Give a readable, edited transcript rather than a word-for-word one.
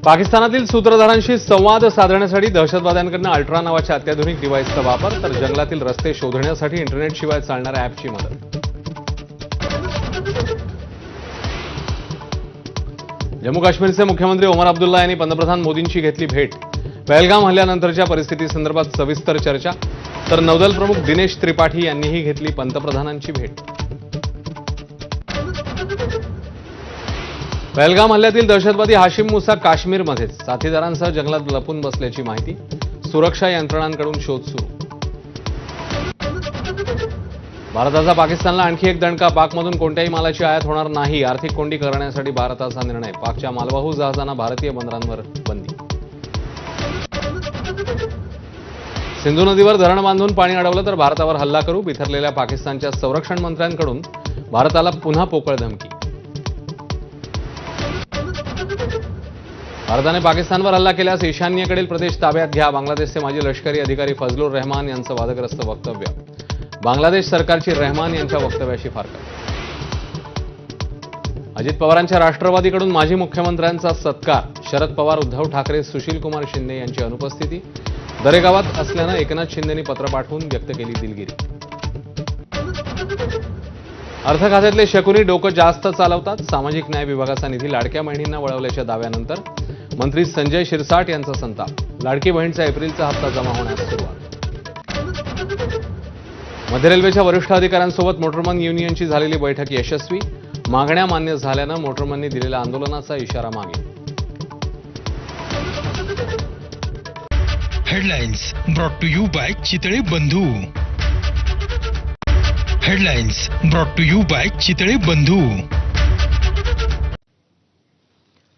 पाकिस्तानातील सूत्रधारांशी संवाद साधण्यासाठी दहशतवाद्यांकडून अल्ट्रा नावाच्या अत्याधुनिक डिव्हाइसचा वापर, तर जंगलातील रस्ते शोधण्यासाठी इंटरनेटशिवाय चालणाऱ्या ॲपची मदत. जम्मू काश्मीरचे मुख्यमंत्री ओमर अब्दुल्ला यांनी पंतप्रधान मोदींची घेतली भेट. पहलगाम हल्ल्यानंतरच्या परिस्थितीसंदर्भात सविस्तर चर्चा, तर नौदल प्रमुख दिनेश त्रिपाठी यांनीही घेतली पंतप्रधानांची भेट. पहलगाम हल्ल्यातील दहशतवादी हाशिम मुसा काश्मीरमध्येच साथीदारांसह जंगलात लपून बसल्याची माहिती. सुरक्षा यंत्रणांकडून शोध सुरू. भारताचा पाकिस्तानला आणखी एक दणका. पाकमधून कोणत्याही मालाची आयात होणार नाही. आर्थिक कोंडी करण्यासाठी भारताचा निर्णय. पाकच्या मालवाहू जहाजांना भारतीय बंदरांवर बंदी. सिंधू नदीवर धरण बांधून पाणी अडवलं तर भारतावर हल्ला करू. बिथरलेल्या पाकिस्तानच्या संरक्षण मंत्र्यांकडून भारताला पुन्हा पोकळ धमकी. भारताने पाकिस्तानवर हल्ला केल्यास ईशान्येकडील प्रदेश ताब्यात घ्या. बांगलादेशचे माजी लष्करी अधिकारी फजलुर रहमान यांचं वादग्रस्त वक्तव्य. बांगलादेश सरकारची रहमान यांच्या वक्तव्याशी फारकत. अजित पवारांच्या राष्ट्रवादीकडून माजी मुख्यमंत्र्यांचा सत्कार. शरद पवार, उद्धव ठाकरे, सुशीलकुमार शिंदे यांची अनुपस्थिती. दरेगावात असल्यानं एकनाथ शिंदेंनी पत्र पाठवून व्यक्त केली दिलगिरी. अर्थ खात्यातले शकुनी डोकं जास्त चालवतात. सामाजिक न्याय विभागाचा निधी लाडक्या बहिणींना वळवल्याच्या दाव्यानंतर मंत्री संजय शिरसाट यांचा संताप. लाडकी बहीणचा एप्रिलचा हप्ता जमा होण्यास सुरुवात. मध्य रेल्वेच्या वरिष्ठ अधिकाऱ्यांसोबत मोटरमन युनियनची झालेली बैठक यशस्वी. मागण्या मान्य झाल्यानं मोटरमननी दिलेल्या आंदोलनाचा इशारा मागे. Headlines brought to you by Chitale Bandhu. Headlines brought to you by Chitale बंधू.